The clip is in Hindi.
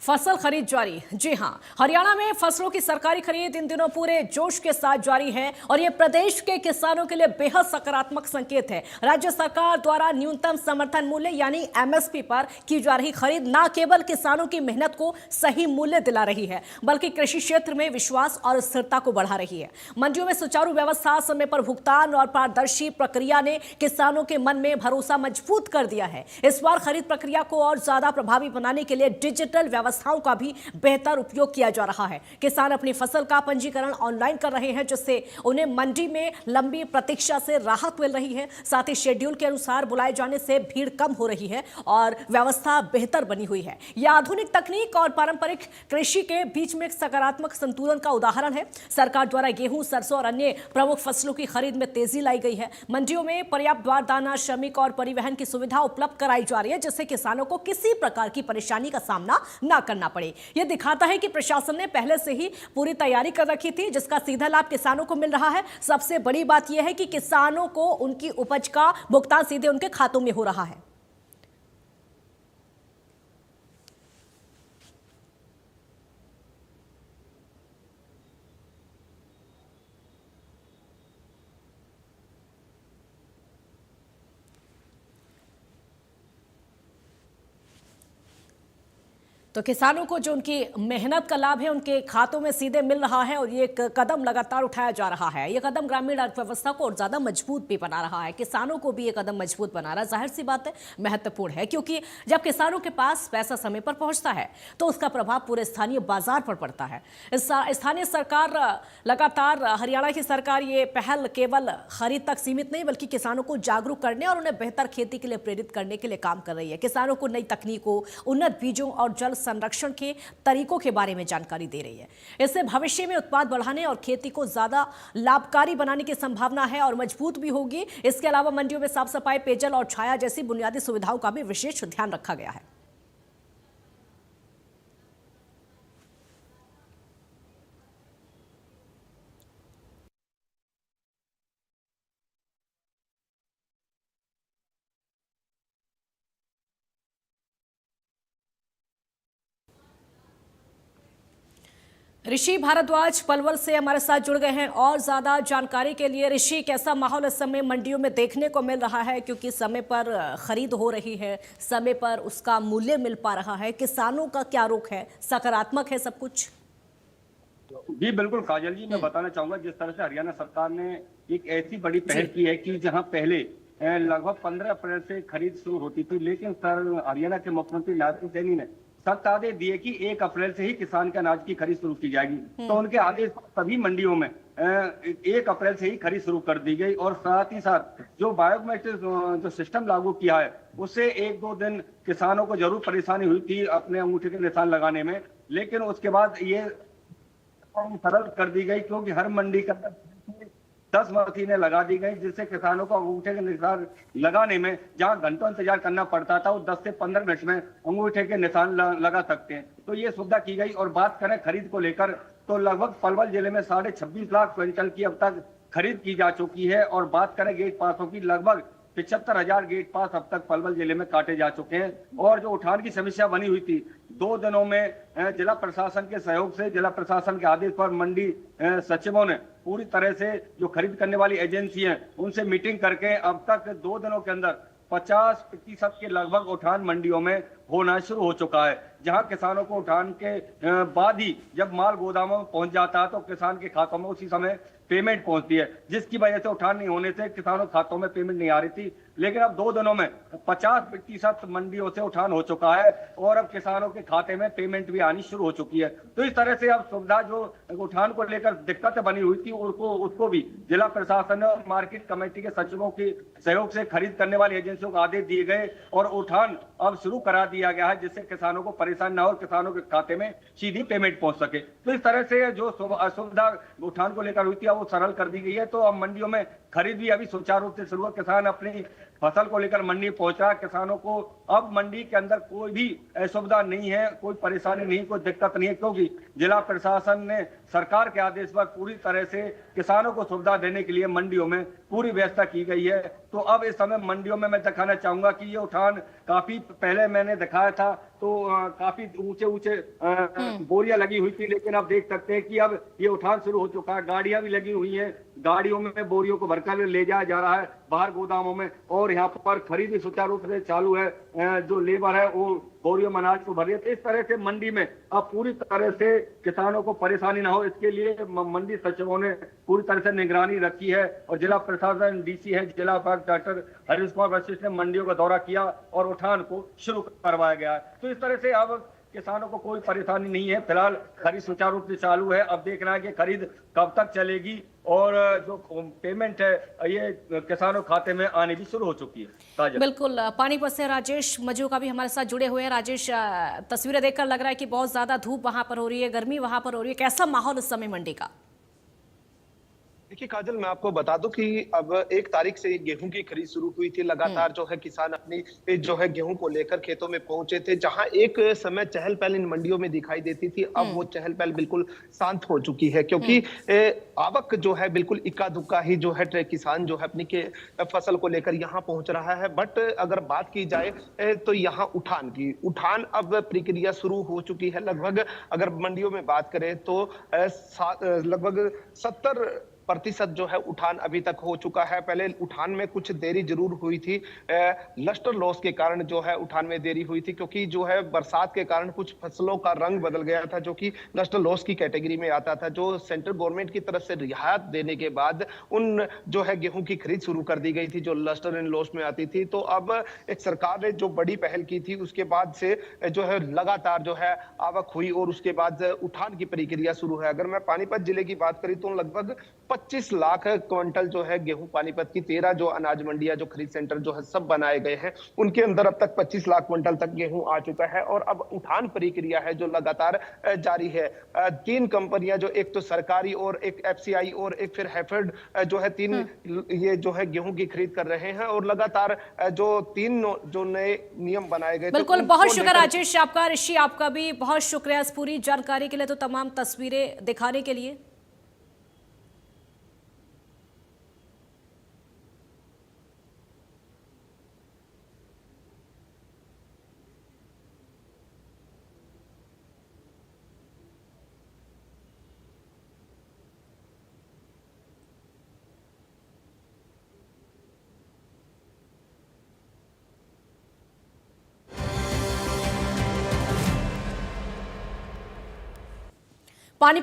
फसल खरीद जारी। जी हां, हरियाणा में फसलों की सरकारी खरीद इन दिनों पूरे जोश के साथ जारी है और ये प्रदेश के किसानों के लिए बेहद सकारात्मक संकेत है। राज्य सरकार द्वारा न्यूनतम समर्थन मूल्य यानी एमएसपी पर की जा रही खरीद न केवल किसानों की मेहनत को सही मूल्य दिला रही है, बल्कि कृषि क्षेत्र में विश्वास और स्थिरता को बढ़ा रही है। मंडियों में सुचारू व्यवस्था, समय पर भुगतान और पारदर्शी प्रक्रिया ने किसानों के मन में भरोसा मजबूत कर दिया है। इस बार खरीद प्रक्रिया को और ज्यादा प्रभावी बनाने के लिए डिजिटल व्यवस्थाओं का भी बेहतर उपयोग किया जा रहा है। किसान अपनी फसल का पंजीकरण ऑनलाइन कर रहे हैं, जिससे उन्हें मंडी में लंबी प्रतीक्षा से राहत मिल रही है। साथ ही शेड्यूल के अनुसार बुलाए जाने से भीड़ कम हो रही है और व्यवस्था बेहतर बनी हुई है। यह आधुनिक तकनीक और पारंपरिक कृषि के बीच में एक सकारात्मक संतुलन का उदाहरण है। सरकार द्वारा गेहूं, सरसों और अन्य प्रमुख फसलों की खरीद में तेजी लाई गई है। मंडियों में पर्याप्त बारदाना, श्रमिक और परिवहन की सुविधा उपलब्ध कराई जा रही है, जिससे किसानों को किसी प्रकार की परेशानी का सामना न करना पड़े। यह दिखाता है कि प्रशासन ने पहले से ही पूरी तैयारी कर रखी थी, जिसका सीधा लाभ किसानों को मिल रहा है। सबसे बड़ी बात यह है कि किसानों को उनकी उपज का भुगतान सीधे उनके खातों में हो रहा है। तो किसानों को जो उनकी मेहनत का लाभ है उनके खातों में सीधे मिल रहा है और ये एक कदम लगातार उठाया जा रहा है। ये कदम ग्रामीण अर्थव्यवस्था को और ज्यादा मजबूत भी बना रहा है, किसानों को भी ये कदम मजबूत बना रहा है। जाहिर सी बात है, महत्वपूर्ण है, क्योंकि जब किसानों के पास पैसा समय पर पहुंचता है तो उसका प्रभाव पूरे स्थानीय बाजार पर पड़ता है। स्थानीय सरकार लगातार, हरियाणा की सरकार, ये पहल केवल खरीद तक सीमित नहीं बल्कि किसानों को जागरूक करने और उन्हें बेहतर खेती के लिए प्रेरित करने के लिए काम कर रही है। किसानों को नई तकनीकों, उन्नत बीजों और जल संरक्षण के तरीकों के बारे में जानकारी दे रही है। इससे भविष्य में उत्पाद बढ़ाने और खेती को ज्यादा लाभकारी बनाने की संभावना है और मजबूत भी होगी। इसके अलावा मंडियों में साफ सफाई, पेयजल और छाया जैसी बुनियादी सुविधाओं का भी विशेष ध्यान रखा गया है। ऋषि भारद्वाज पलवल से हमारे साथ जुड़ गए हैं और ज्यादा जानकारी के लिए। ऋषि, कैसा माहौल इस समय मंडियों में देखने को मिल रहा है, क्योंकि समय पर खरीद हो रही है, समय पर उसका मूल्य मिल पा रहा है, किसानों का क्या रुख है, सकारात्मक है सब कुछ? जी बिल्कुल काजल जी, मैं बताना चाहूंगा जिस तरह से हरियाणा सरकार ने एक ऐसी बड़ी पहल की है कि जहां पहले लगभग 15 अप्रैल से खरीद शुरू होती थी, लेकिन सर हरियाणा के मुख्यमंत्री नारायण सिंह सैनी ने सख्त आदेश दिए कि 1 अप्रैल से ही किसान के अनाज की खरीद शुरू की जाएगी। तो उनके आदेश सभी मंडियों में 1 अप्रैल से ही खरीद शुरू कर दी गई और साथ ही साथ जो बायोमेट्रिक जो सिस्टम लागू किया है उससे 1-2 दिन किसानों को जरूर परेशानी हुई थी अपने अंगूठे के निशान लगाने में, लेकिन उसके बाद ये सरल कर दी गई, क्योंकि हर मंडी के अंदर 10 मशीनें लगा दी गई, जिससे किसानों को अंगूठे के निशान लगाने में जहां घंटों इंतजार करना पड़ता था वो 10 से 15 मिनट में अंगूठे के निशान लगा सकते हैं। तो ये सुविधा की गई। और बात करें खरीद को लेकर तो लगभग पलवल जिले में 26.5 लाख क्विंटल की अब तक खरीद की जा चुकी है। और बात करें गेट पासों की, लगभग 75,000 गेट पास अब तक पलवल जिले में काटे जा चुके हैं। और जो उठान की समस्या बनी हुई थी 2 दिनों में जिला प्रशासन के सहयोग से, जिला प्रशासन के आदेश पर मंडी सचिवों ने पूरी तरह से जो खरीद करने वाली एजेंसी हैं उनसे मीटिंग करके अब तक 2 दिनों के अंदर 50% के लगभग उठान मंडियों में होना शुरू हो चुका है। जहां किसानों को उठान के बाद ही जब माल गोदामों में पहुंच जाता है तो किसान के खातों में उसी समय पेमेंट पहुंचती है, जिसकी वजह से उठान नहीं होने से किसानों के खातों में पेमेंट नहीं आ रही थी। लेकिन अब 2 दिनों में 50% मंडियों से उठान हो चुका है और अब किसानों के खाते में पेमेंट भी आनी शुरू हो चुकी है। तो इस तरह से अब सुविधा जो उठान को लेकर दिक्कत बनी हुई थी उसको भी जिला प्रशासन और मार्केट कमेटी के सचिवों के सहयोग से खरीद करने वाली एजेंसियों को आदेश दिए गए और उठान अब शुरू करा दिया गया है, जिससे किसानों को परेशान न हो और किसानों के खाते में सीधी पेमेंट पहुंच सके। तो इस तरह से जो असुविधा उठान को लेकर हुई थी वो सरल कर दी गई है। तो अब मंडियों में खरीद भी अभी सुचारू रूप से शुरू है। किसान अपनी फसल को लेकर मंडी पहुंच रहा है। किसानों को अब मंडी के अंदर कोई भी असुविधा नहीं है, कोई परेशानी नहीं, कोई दिक्कत नहीं है, क्योंकि जिला प्रशासन ने सरकार के आदेश पर पूरी तरह से किसानों को सुविधा देने के लिए मंडियों में पूरी व्यवस्था की गई है। तो अब इस समय मंडियों में मैं दिखाना चाहूंगा कि ये उठान काफी पहले मैंने दिखाया था तो काफी ऊंचे ऊंचे बोरियां लगी हुई थी, लेकिन अब देख सकते हैं कि अब ये उठान शुरू हो चुका है। गाड़ियां भी लगी हुई हैं, गाड़ियों में बोरियों को भरकर ले जाया जा रहा है बाहर गोदामों में, और यहाँ पर खरीद भी सुचारू रूप से चालू है। जो लेबर है वो बोरियों में अनाज को भर रही है। तो इस तरह से मंडी में अब पूरी तरह से किसानों को परेशानी ना हो, इसके लिए मंडी सचिवों ने पूरी तरह से निगरानी रखी है, और जिला प्रशासन डीसी है, जिला उपायुक्त डॉक्टर हरीश कुमार वशिष्ठ ने मंडियों का दौरा किया और उठान को शुरू करवाया गया है। तो इस तरह से अब किसानों को कोई परेशानी नहीं है। फिलहाल खरीद सुचारू रूप से चालू है। अब देखना है कि खरीद कब तक चलेगी, और जो पेमेंट है ये किसानों खाते में आने भी शुरू हो चुकी है। काजल, बिल्कुल, पानीपत से राजेश मजूका भी हमारे साथ जुड़े हुए हैं। राजेश, तस्वीरें देखकर लग रहा है कि बहुत ज्यादा धूप वहां पर हो रही है, गर्मी वहां पर हो रही है, कैसा माहौल इस समय मंडी का? देखिए काजल, मैं आपको बता दूं कि अब 1 तारीख से गेहूं की खरीद शुरू हुई थी। लगातार जो है किसान अपनी जो है गेहूं को लेकर खेतों में पहुंचे थे। जहां एक समय चहल पहल इन मंडियों में दिखाई देती थी, अब वो चहल पहल बिल्कुल शांत हो चुकी है, क्योंकि आवक जो है बिल्कुल इक्का दुक्का ही जो है किसान जो है अपनी के फसल को लेकर यहाँ पहुंच रहा है। बट अगर बात की जाए तो यहाँ उठान अब प्रक्रिया शुरू हो चुकी है। लगभग अगर मंडियों में बात करें तो लगभग 70% जो है उठान अभी तक हो चुका है। पहले उठान में कुछ देरी जरूर हुई थी, लस्टर लॉस के कारण जो है उठान में देरी हुई थी, क्योंकि जो है बरसात के कारण कुछ फसलों का रंग बदल गया था, जो कि लस्टर लॉस की कैटेगरी में आता था। जो सेंट्रल गवर्नमेंट की तरफ से रियायत देने के बाद उन जो है गेहूं की खरीद शुरू कर दी गई थी जो लस्टर एंड लॉस में आती थी। तो अब एक सरकार ने जो बड़ी पहल की थी, उसके बाद से जो है लगातार जो है आवक हुई, और उसके बाद उठान की प्रक्रिया शुरू है। अगर मैं पानीपत जिले की बात करी तो लगभग 25 लाख क्विंटल जो है गेहूं पानीपत की 13 जो अनाज मंडियां जो खरीद सेंटर जो है सब बनाए गए हैं, उनके अंदर अब तक 25 लाख क्विंटल तक गेहूं आ चुका है। और अब उठान प्रक्रिया है जो लगातार जारी है। 3 कंपनियां, जो एक तो सरकारी और एक एफसीआई और एक फिर हैफेड जो है 3 ये जो है गेहूं की खरीद कर रहे हैं, और लगातार जो 3 जो नए नियम बनाए गए। बिल्कुल, बहुत शुक्रिया राजेश आपका। ऋषि, आपका भी बहुत शुक्रिया इस पूरी जानकारी के लिए, तो तमाम तस्वीरें दिखाने के लिए। पानी